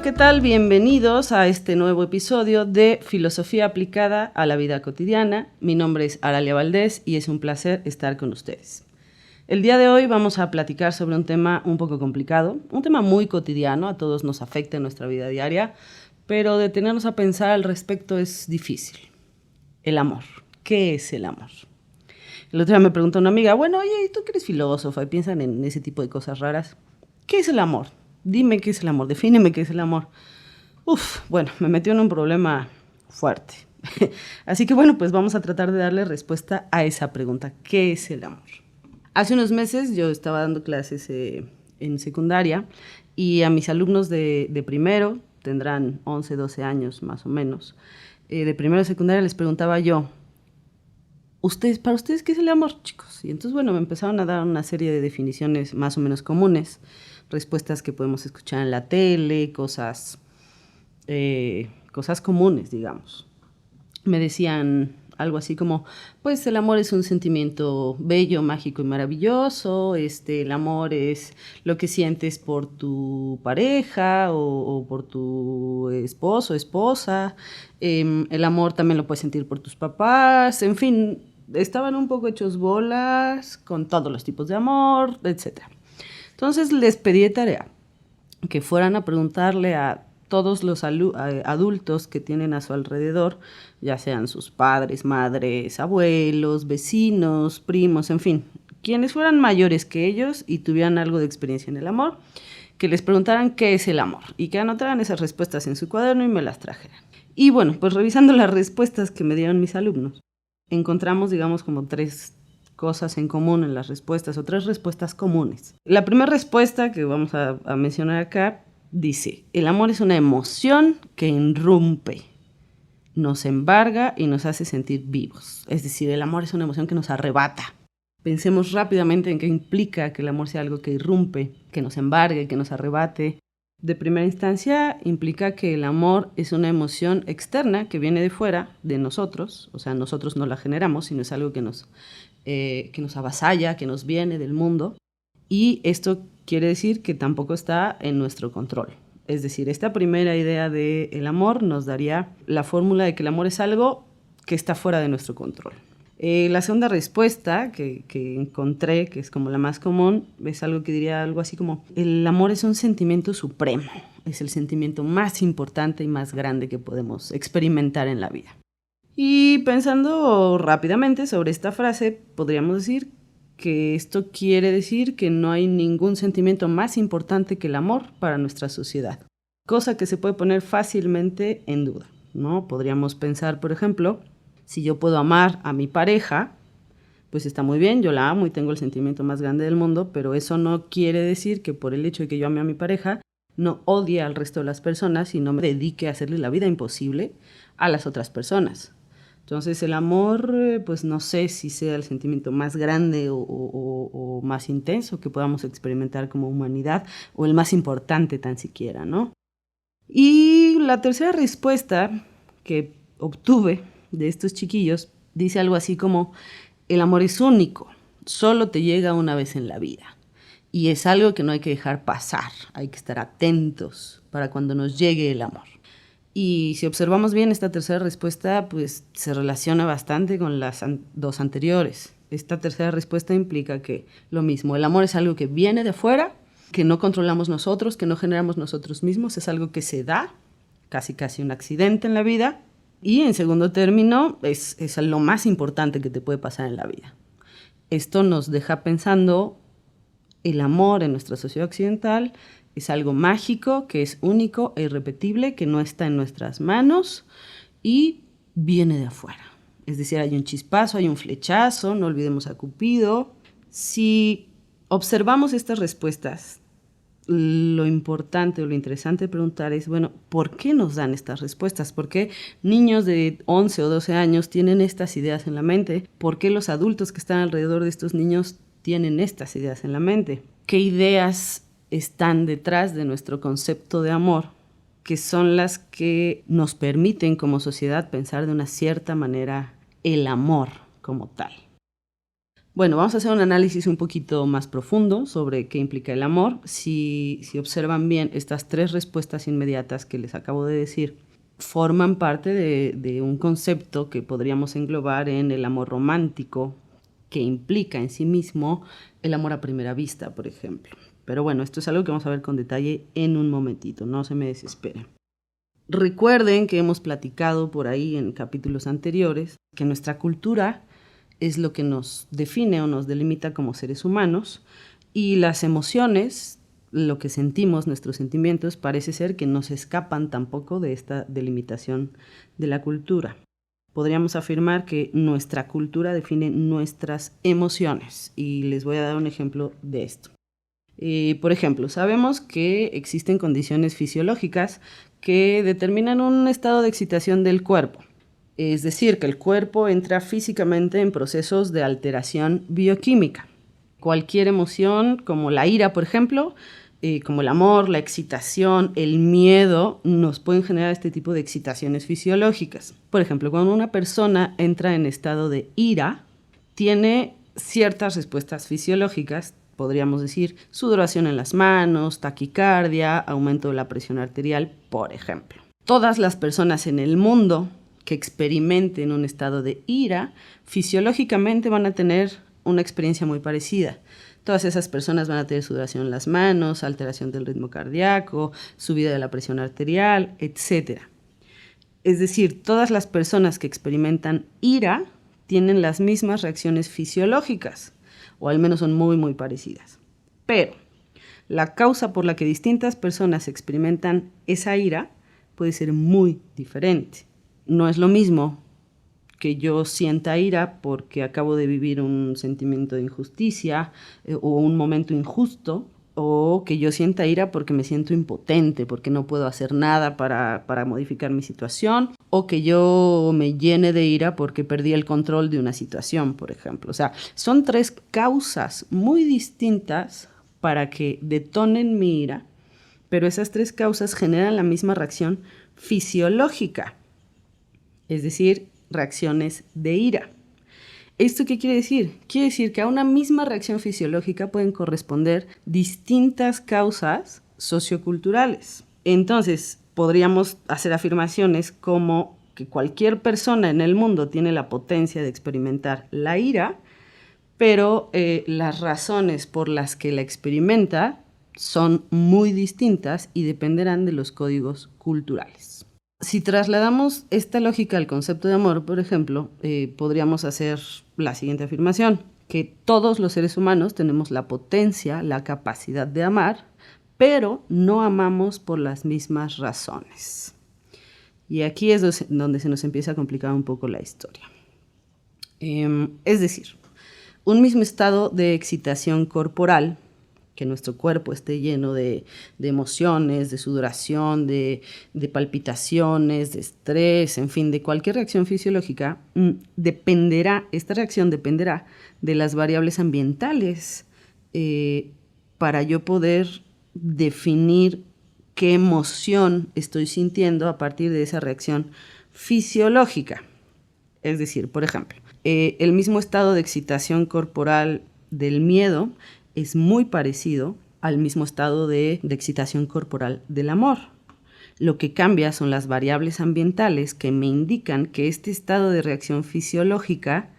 ¿qué tal? Bienvenidos a este nuevo episodio de Filosofía aplicada a la vida cotidiana. Mi nombre es Aralia Valdés y es un placer estar con ustedes. El día de hoy vamos a platicar sobre un tema un poco complicado, un tema muy cotidiano, a todos nos afecta en nuestra vida diaria, pero detenernos a pensar al respecto es difícil. El amor. ¿Qué es el amor? El otro día me preguntó una amiga, bueno, oye, ¿tú que eres filósofa y piensan en ese tipo de cosas raras? ¿Qué es el amor? Dime qué es el amor, defíneme qué es el amor. Bueno, me metió en un problema fuerte. Así que bueno, pues vamos a tratar de darle respuesta a esa pregunta. ¿Qué es el amor? Hace unos meses yo estaba dando clases en secundaria y a mis alumnos de primero, tendrán 11, 12 años más o menos, de primero de secundaria les preguntaba yo, ¿para ustedes qué es el amor, chicos? Y entonces, bueno, me empezaron a dar una serie de definiciones más o menos comunes, respuestas que podemos escuchar en la tele, cosas comunes, digamos. Me decían algo así como, pues el amor es un sentimiento bello, mágico y maravilloso, el amor es lo que sientes por tu pareja o por tu esposo, esposa, el amor también lo puedes sentir por tus papás, en fin, estaban un poco hechos bolas con todos los tipos de amor, etc. Entonces les pedí de tarea que fueran a preguntarle a todos los adultos que tienen a su alrededor, ya sean sus padres, madres, abuelos, vecinos, primos, en fin, quienes fueran mayores que ellos y tuvieran algo de experiencia en el amor, que les preguntaran qué es el amor y que anotaran esas respuestas en su cuaderno y me las trajeran. Y bueno, pues revisando las respuestas que me dieron mis alumnos, encontramos, digamos, como 3 cosas en común en las respuestas o 3 respuestas comunes. La primera respuesta que vamos a mencionar acá dice, el amor es una emoción que irrumpe, nos embarga y nos hace sentir vivos. Es decir, el amor es una emoción que nos arrebata. Pensemos rápidamente en qué implica que el amor sea algo que irrumpe, que nos embargue, que nos arrebate. De primera instancia, implica que el amor es una emoción externa que viene de fuera, de nosotros, o sea, nosotros no la generamos, sino es algo que nos avasalla, que nos viene del mundo. Y esto quiere decir que tampoco está en nuestro control. Es decir, esta primera idea del amor nos daría la fórmula de que el amor es algo que está fuera de nuestro control. La segunda respuesta que encontré, que es como la más común, es algo que diría algo así como, el amor es un sentimiento supremo, es el sentimiento más importante y más grande que podemos experimentar en la vida. Y pensando rápidamente sobre esta frase, podríamos decir que esto quiere decir que no hay ningún sentimiento más importante que el amor para nuestra sociedad, cosa que se puede poner fácilmente en duda, ¿no? Podríamos pensar, por ejemplo, si yo puedo amar a mi pareja, pues está muy bien, yo la amo y tengo el sentimiento más grande del mundo, pero eso no quiere decir que por el hecho de que yo ame a mi pareja, no odie al resto de las personas y no me dedique a hacerle la vida imposible a las otras personas. Entonces el amor, pues no sé si sea el sentimiento más grande o más intenso que podamos experimentar como humanidad o el más importante tan siquiera, ¿no? Y la tercera respuesta que obtuve de estos chiquillos dice algo así como, el amor es único, solo te llega una vez en la vida y es algo que no hay que dejar pasar, hay que estar atentos para cuando nos llegue el amor. Y si observamos bien esta tercera respuesta, pues se relaciona bastante con las 2 anteriores. Esta tercera respuesta implica que lo mismo, el amor es algo que viene de afuera, que no controlamos nosotros, que no generamos nosotros mismos, es algo que se da, casi un accidente en la vida. Y en segundo término, es lo más importante que te puede pasar en la vida. Esto nos deja pensando, el amor en nuestra sociedad occidental es algo mágico, que es único e irrepetible, que no está en nuestras manos y viene de afuera. Es decir, hay un chispazo, hay un flechazo, no olvidemos a Cupido. Si observamos estas respuestas, lo importante o lo interesante de preguntar es, bueno, ¿por qué nos dan estas respuestas? ¿Por qué niños de 11 o 12 años tienen estas ideas en la mente? ¿Por qué los adultos que están alrededor de estos niños tienen estas ideas en la mente? ¿Qué ideas están detrás de nuestro concepto de amor, que son las que nos permiten como sociedad pensar de una cierta manera el amor como tal? Bueno, vamos a hacer un análisis un poquito más profundo sobre qué implica el amor. Si observan bien, estas 3 respuestas inmediatas que les acabo de decir forman parte de un concepto que podríamos englobar en el amor romántico, que implica en sí mismo el amor a primera vista, por ejemplo. Pero bueno, esto es algo que vamos a ver con detalle en un momentito, no se me desesperen. Recuerden que hemos platicado por ahí en capítulos anteriores que nuestra cultura es lo que nos define o nos delimita como seres humanos, y las emociones, lo que sentimos, nuestros sentimientos, parece ser que no se escapan tampoco de esta delimitación de la cultura. Podríamos afirmar que nuestra cultura define nuestras emociones, y les voy a dar un ejemplo de esto. Por ejemplo, sabemos que existen condiciones fisiológicas que determinan un estado de excitación del cuerpo. Es decir, que el cuerpo entra físicamente en procesos de alteración bioquímica. Cualquier emoción, como la ira, por ejemplo, como el amor, la excitación, el miedo, nos pueden generar este tipo de excitaciones fisiológicas. Por ejemplo, cuando una persona entra en estado de ira, tiene ciertas respuestas fisiológicas, podríamos decir, sudoración en las manos, taquicardia, aumento de la presión arterial, por ejemplo. Todas las personas en el mundo que experimenten un estado de ira, fisiológicamente van a tener una experiencia muy parecida. Todas esas personas van a tener sudoración en las manos, alteración del ritmo cardíaco, subida de la presión arterial, etc. Es decir, todas las personas que experimentan ira tienen las mismas reacciones fisiológicas, o al menos son muy, muy parecidas. Pero la causa por la que distintas personas experimentan esa ira puede ser muy diferente. No es lo mismo que yo sienta ira porque acabo de vivir un sentimiento de injusticia o un momento injusto, o que yo sienta ira porque me siento impotente, porque no puedo hacer nada para modificar mi situación, o que yo me llene de ira porque perdí el control de una situación, por ejemplo. O sea, son 3 causas muy distintas para que detonen mi ira, pero esas 3 causas generan la misma reacción fisiológica. Es decir, reacciones de ira. ¿Esto qué quiere decir? Quiere decir que a una misma reacción fisiológica pueden corresponder distintas causas socioculturales. Entonces, podríamos hacer afirmaciones como que cualquier persona en el mundo tiene la potencia de experimentar la ira, pero las razones por las que la experimenta son muy distintas y dependerán de los códigos culturales. Si trasladamos esta lógica al concepto de amor, por ejemplo, podríamos hacer la siguiente afirmación, que todos los seres humanos tenemos la potencia, la capacidad de amar, pero no amamos por las mismas razones. Y aquí es donde se nos empieza a complicar un poco la historia. Es decir, un mismo estado de excitación corporal, que nuestro cuerpo esté lleno de emociones, de sudoración, de palpitaciones, de estrés, en fin, de cualquier reacción fisiológica, esta reacción dependerá de las variables ambientales para yo poder definir qué emoción estoy sintiendo a partir de esa reacción fisiológica. Es decir, por ejemplo, el mismo estado de excitación corporal del miedo es muy parecido al mismo estado de excitación corporal del amor. Lo que cambia son las variables ambientales que me indican que este estado de reacción fisiológica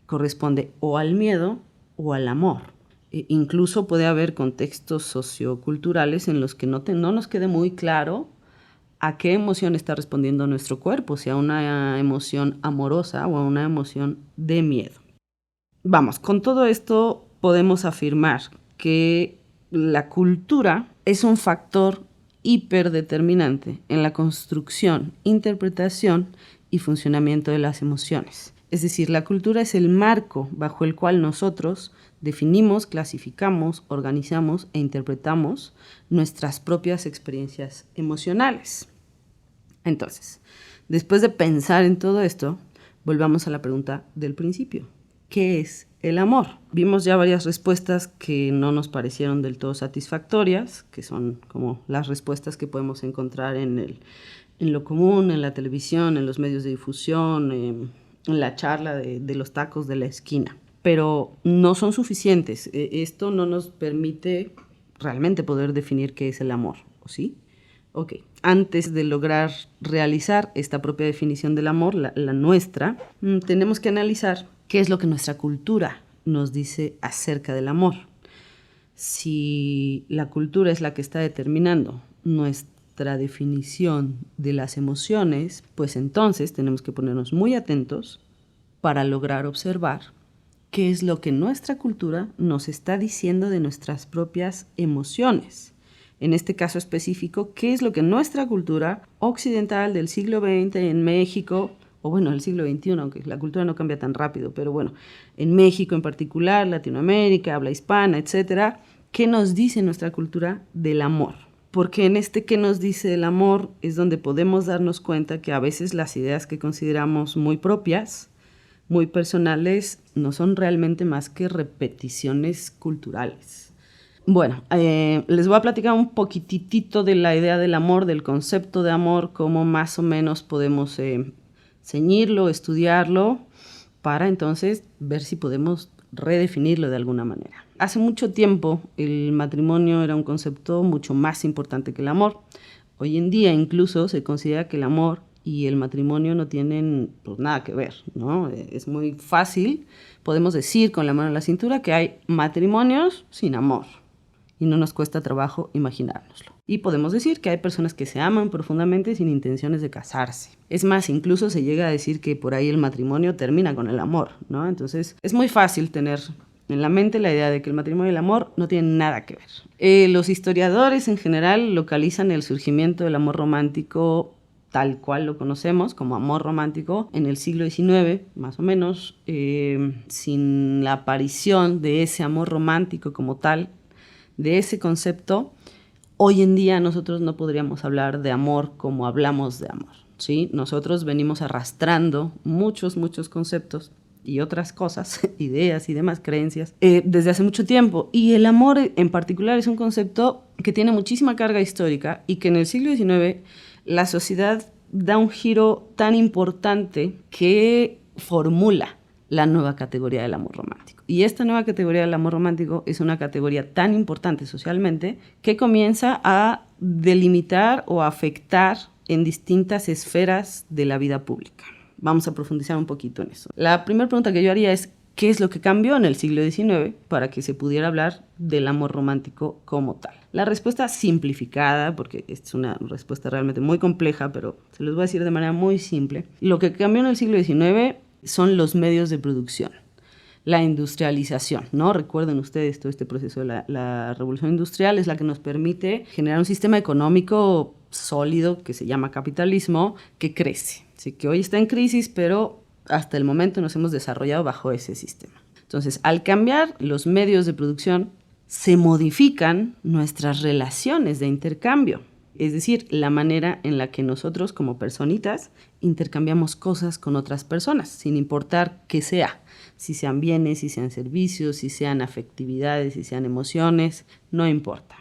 corresponde o al miedo o al amor. Incluso puede haber contextos socioculturales en los que no nos quede muy claro a qué emoción está respondiendo nuestro cuerpo, si a una emoción amorosa o a una emoción de miedo. Vamos, con todo esto podemos afirmar que la cultura es un factor hiperdeterminante en la construcción, interpretación y funcionamiento de las emociones. Es decir, la cultura es el marco bajo el cual nosotros definimos, clasificamos, organizamos e interpretamos nuestras propias experiencias emocionales. Entonces, después de pensar en todo esto, volvamos a la pregunta del principio. ¿Qué es el amor? Vimos ya varias respuestas que no nos parecieron del todo satisfactorias, que son como las respuestas que podemos encontrar en lo común, en la televisión, en los medios de difusión, en la charla de los tacos de la esquina. pero no son suficientes. Esto no nos permite realmente poder definir qué es el amor, ¿o sí? Ok, antes de lograr realizar esta propia definición del amor, la nuestra, tenemos que analizar qué es lo que nuestra cultura nos dice acerca del amor. Si la cultura es la que está determinando nuestra definición de las emociones, pues entonces tenemos que ponernos muy atentos para lograr observar qué es lo que nuestra cultura nos está diciendo de nuestras propias emociones. En este caso específico, qué es lo que nuestra cultura occidental del siglo XX en México, o bueno, el siglo XXI, aunque la cultura no cambia tan rápido, pero bueno, en México en particular, Latinoamérica, habla hispana, etcétera, ¿qué nos dice nuestra cultura del amor? Porque en este qué nos dice del amor es donde podemos darnos cuenta que a veces las ideas que consideramos muy propias, muy personales, no son realmente más que repeticiones culturales. Bueno, les voy a platicar un poquitito de la idea del amor, del concepto de amor, cómo más o menos podemos ceñirlo, estudiarlo, para entonces ver si podemos redefinirlo de alguna manera. Hace mucho tiempo el matrimonio era un concepto mucho más importante que el amor. Hoy en día incluso se considera que el amor y el matrimonio no tienen pues, nada que ver, ¿no? Es muy fácil, podemos decir con la mano en la cintura que hay matrimonios sin amor y no nos cuesta trabajo imaginárnoslo. Y podemos decir que hay personas que se aman profundamente sin intenciones de casarse. Es más, incluso se llega a decir que por ahí el matrimonio termina con el amor, ¿no? Entonces es muy fácil tener en la mente la idea de que el matrimonio y el amor no tienen nada que ver. Los historiadores en general localizan el surgimiento del amor romántico tal cual lo conocemos como amor romántico en el siglo XIX, más o menos, sin la aparición de ese amor romántico como tal, de ese concepto, hoy en día nosotros no podríamos hablar de amor como hablamos de amor, ¿sí? Nosotros venimos arrastrando muchos conceptos y otras cosas, ideas y demás creencias, desde hace mucho tiempo. Y el amor en particular es un concepto que tiene muchísima carga histórica y que en el siglo XIX la sociedad da un giro tan importante que formula la nueva categoría del amor romántico. Y esta nueva categoría del amor romántico es una categoría tan importante socialmente que comienza a delimitar o a afectar en distintas esferas de la vida pública. Vamos a profundizar un poquito en eso. La primera pregunta que yo haría es, ¿qué es lo que cambió en el siglo XIX para que se pudiera hablar del amor romántico como tal? La respuesta simplificada, porque es una respuesta realmente muy compleja, pero se los voy a decir de manera muy simple. Lo que cambió en el siglo XIX son los medios de producción, la industrialización, ¿no? Recuerden ustedes todo este proceso de la revolución industrial es la que nos permite generar un sistema económico sólido que se llama capitalismo, que crece. Así que hoy está en crisis, pero hasta el momento nos hemos desarrollado bajo ese sistema. Entonces, al cambiar los medios de producción, se modifican nuestras relaciones de intercambio. Es decir, la manera en la que nosotros como personitas intercambiamos cosas con otras personas, sin importar qué sea. Si sean bienes, si sean servicios, si sean afectividades, si sean emociones, no importa.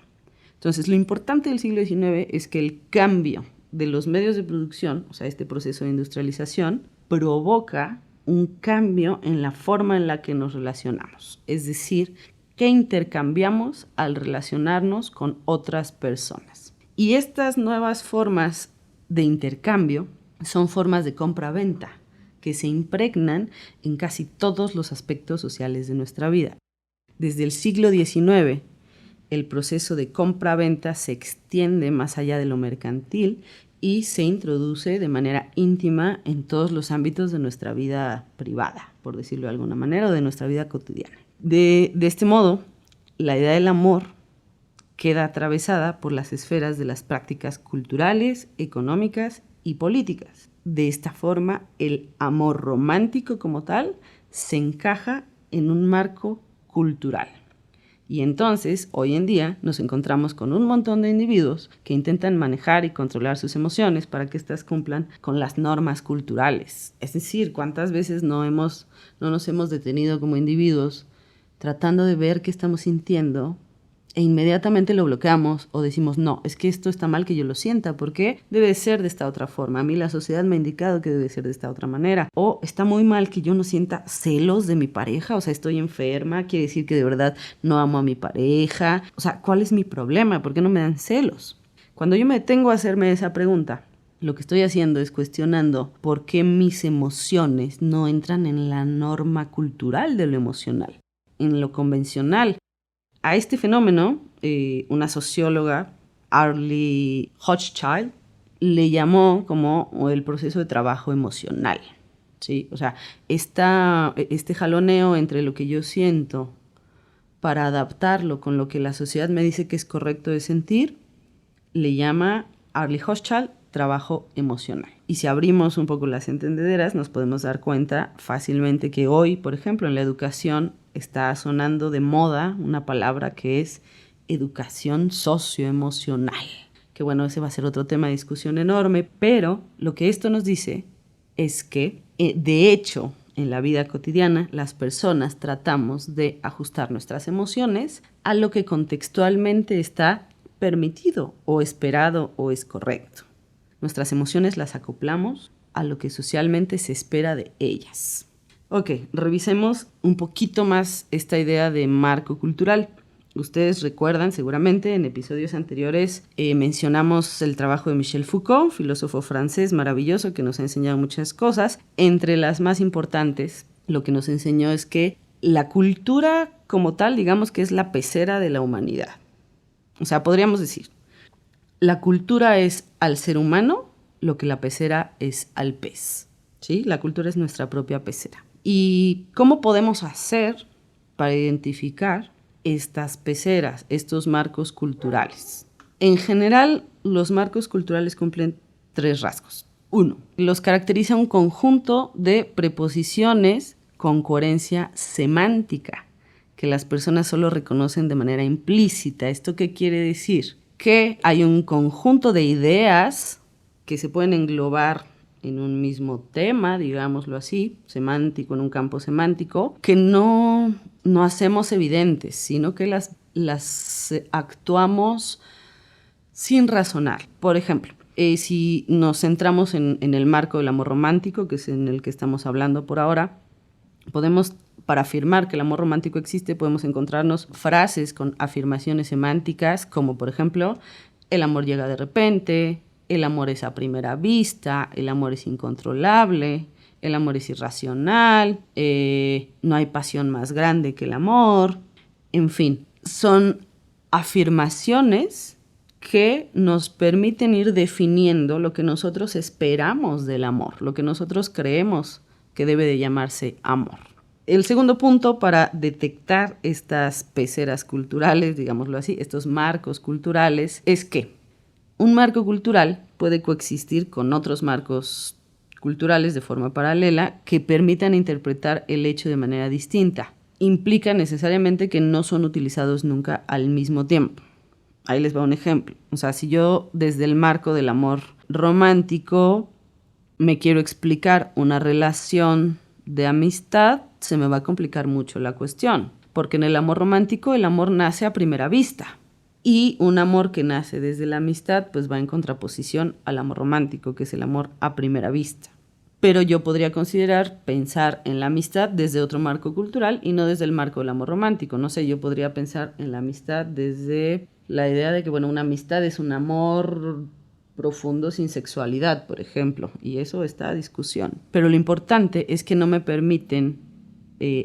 Entonces, lo importante del siglo XIX es que el cambio de los medios de producción, o sea, este proceso de industrialización, provoca un cambio en la forma en la que nos relacionamos. Es decir, que intercambiamos al relacionarnos con otras personas. Y estas nuevas formas de intercambio son formas de compra-venta que se impregnan en casi todos los aspectos sociales de nuestra vida. Desde el siglo XIX, el proceso de compra-venta se extiende más allá de lo mercantil y se introduce de manera íntima en todos los ámbitos de nuestra vida privada, por decirlo de alguna manera, o de nuestra vida cotidiana. De este modo, la idea del amor queda atravesada por las esferas de las prácticas culturales, económicas y políticas. De esta forma, el amor romántico como tal se encaja en un marco cultural. Y entonces, hoy en día, nos encontramos con un montón de individuos que intentan manejar y controlar sus emociones para que éstas cumplan con las normas culturales. Es decir, ¿cuántas veces no nos hemos detenido como individuos tratando de ver qué estamos sintiendo e inmediatamente lo bloqueamos o decimos, no, es que esto está mal que yo lo sienta, porque debe ser de esta otra forma. A mí la sociedad me ha indicado que debe ser de esta otra manera. O está muy mal que yo no sienta celos de mi pareja, o sea, estoy enferma, quiere decir que de verdad no amo a mi pareja. O sea, ¿cuál es mi problema? ¿Por qué no me dan celos? Cuando yo me detengo a hacerme esa pregunta, lo que estoy haciendo es cuestionando por qué mis emociones no entran en la norma cultural de lo emocional, en lo convencional. A este fenómeno, una socióloga, Arlie Hochschild, le llamó como el proceso de trabajo emocional, ¿sí? O sea, este jaloneo entre lo que yo siento para adaptarlo con lo que la sociedad me dice que es correcto de sentir, le llama Arlie Hochschild trabajo emocional. Y si abrimos un poco las entendederas, nos podemos dar cuenta fácilmente que hoy, por ejemplo, en la educación está sonando de moda una palabra que es educación socioemocional. Que bueno, ese va a ser otro tema de discusión enorme, pero lo que esto nos dice es que, de hecho, en la vida cotidiana, las personas tratamos de ajustar nuestras emociones a lo que contextualmente está permitido o esperado o es correcto. Nuestras emociones las acoplamos a lo que socialmente se espera de ellas. Ok, revisemos un poquito más esta idea de marco cultural. Ustedes recuerdan seguramente en episodios anteriores mencionamos el trabajo de Michel Foucault, filósofo francés maravilloso que nos ha enseñado muchas cosas. Entre las más importantes, lo que nos enseñó es que la cultura como tal, digamos que es la pecera de la humanidad. O sea, podríamos decir, la cultura es al ser humano lo que la pecera es al pez, ¿sí? La cultura es nuestra propia pecera. ¿Y cómo podemos hacer para identificar estas peceras, estos marcos culturales? En general, los marcos culturales cumplen 3 rasgos. 1. Los caracteriza un conjunto de preposiciones con coherencia semántica que las personas solo reconocen de manera implícita. ¿Esto qué quiere decir? Que hay un conjunto de ideas que se pueden englobar en un mismo tema, digámoslo así, semántico, en un campo semántico, que no hacemos evidentes, sino que las actuamos sin razonar. Por ejemplo, si nos centramos en el marco del amor romántico, que es en el que estamos hablando por ahora, para afirmar que el amor romántico existe, podemos encontrarnos frases con afirmaciones semánticas, como por ejemplo, el amor llega de repente, el amor es a primera vista, el amor es incontrolable, el amor es irracional, no hay pasión más grande que el amor. En fin, son afirmaciones que nos permiten ir definiendo lo que nosotros esperamos del amor, lo que nosotros creemos que debe de llamarse amor. El segundo punto para detectar estas peceras culturales, digámoslo así, estos marcos culturales, es que un marco cultural puede coexistir con otros marcos culturales de forma paralela que permitan interpretar el hecho de manera distinta. Implica necesariamente que no son utilizados nunca al mismo tiempo. Ahí les va un ejemplo. O sea, si yo desde el marco del amor romántico me quiero explicar una relación de amistad, se me va a complicar mucho la cuestión, porque en el amor romántico el amor nace a primera vista y un amor que nace desde la amistad pues va en contraposición al amor romántico, que es el amor a primera vista. Pero yo podría pensar en la amistad desde otro marco cultural y no desde el marco del amor romántico. No sé, yo podría pensar en la amistad desde la idea de que, bueno, una amistad es un amor profundo sin sexualidad, por ejemplo, y eso está a discusión. Pero lo importante es que no me permiten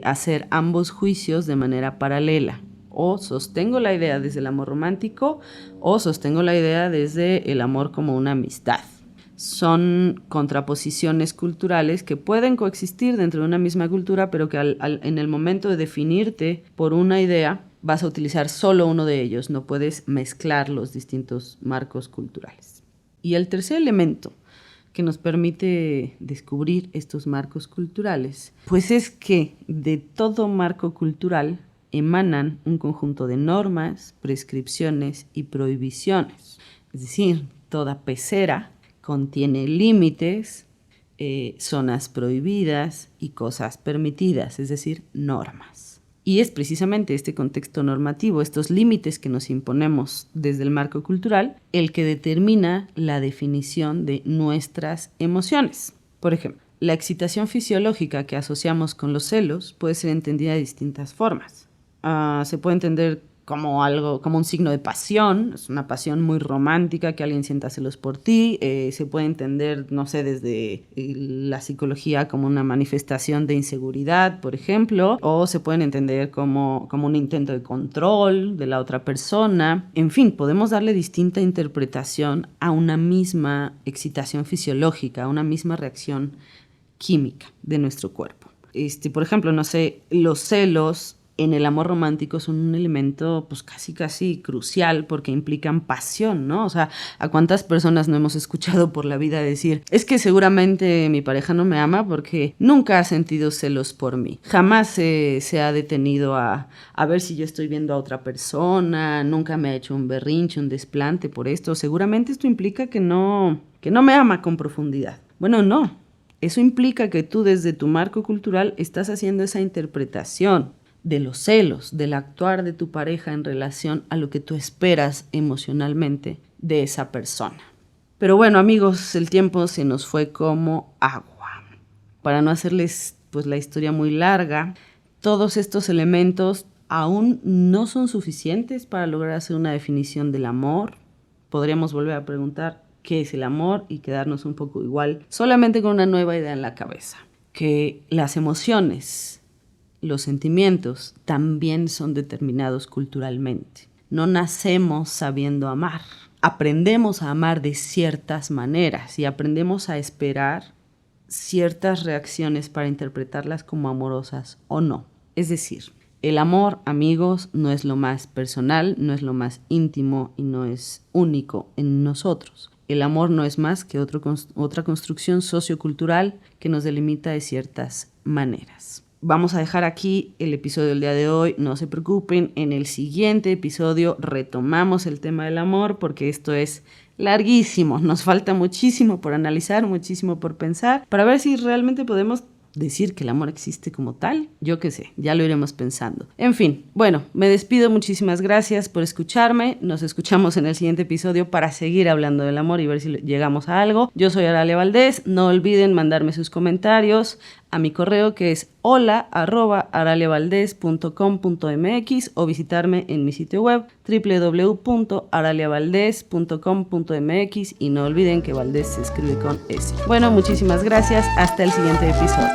hacer ambos juicios de manera paralela. O sostengo la idea desde el amor romántico o sostengo la idea desde el amor como una amistad. Son contraposiciones culturales que pueden coexistir dentro de una misma cultura, pero que en el momento de definirte por una idea vas a utilizar solo uno de ellos, no puedes mezclar los distintos marcos culturales. Y el tercer elemento que nos permite descubrir estos marcos culturales, pues es que de todo marco cultural emanan un conjunto de normas, prescripciones y prohibiciones. Es decir, toda pecera contiene límites, zonas prohibidas y cosas permitidas, es decir, normas. Y es precisamente este contexto normativo, estos límites que nos imponemos desde el marco cultural, el que determina la definición de nuestras emociones. Por ejemplo, la excitación fisiológica que asociamos con los celos puede ser entendida de distintas formas. Se puede entender como un signo de pasión, es una pasión muy romántica que alguien sienta celos por ti. Se puede entender, no sé, desde la psicología como una manifestación de inseguridad, por ejemplo, o se pueden entender como un intento de control de la otra persona. En fin, podemos darle distinta interpretación a una misma excitación fisiológica, a una misma reacción química de nuestro cuerpo. Por ejemplo, no sé, los celos en el amor romántico son un elemento pues casi crucial porque implican pasión, ¿no? O sea, ¿a cuántas personas no hemos escuchado por la vida decir, es que seguramente mi pareja no me ama porque nunca ha sentido celos por mí? Jamás se ha detenido a ver si yo estoy viendo a otra persona, nunca me ha hecho un berrinche, un desplante por esto. Seguramente esto implica que no me ama con profundidad. Bueno, no. Eso implica que tú desde tu marco cultural estás haciendo esa interpretación de los celos, del actuar de tu pareja en relación a lo que tú esperas emocionalmente de esa persona. Pero bueno, amigos, el tiempo se nos fue como agua. Para no hacerles pues la historia muy larga, todos estos elementos aún no son suficientes para lograr hacer una definición del amor. Podríamos volver a preguntar qué es el amor y quedarnos un poco igual, solamente con una nueva idea en la cabeza, que las emociones, los sentimientos también son determinados culturalmente. No nacemos sabiendo amar. Aprendemos a amar de ciertas maneras y aprendemos a esperar ciertas reacciones para interpretarlas como amorosas o no. Es decir, el amor, amigos, no es lo más personal, no es lo más íntimo y no es único en nosotros. El amor no es más que otra construcción sociocultural que nos delimita de ciertas maneras. Vamos a dejar aquí el episodio del día de hoy, no se preocupen, en el siguiente episodio retomamos el tema del amor porque esto es larguísimo, nos falta muchísimo por analizar, muchísimo por pensar, para ver si realmente podemos decir que el amor existe como tal. Yo qué sé, ya lo iremos pensando. En fin, bueno, me despido, muchísimas gracias por escucharme, nos escuchamos en el siguiente episodio para seguir hablando del amor y ver si llegamos a algo. Yo soy Aralia Valdés, no olviden mandarme sus comentarios a mi correo que es hola@araliavaldez.com.mx o visitarme en mi sitio web www.araliavaldez.com.mx y no olviden que Valdés se escribe con S. Bueno, muchísimas gracias, hasta el siguiente episodio.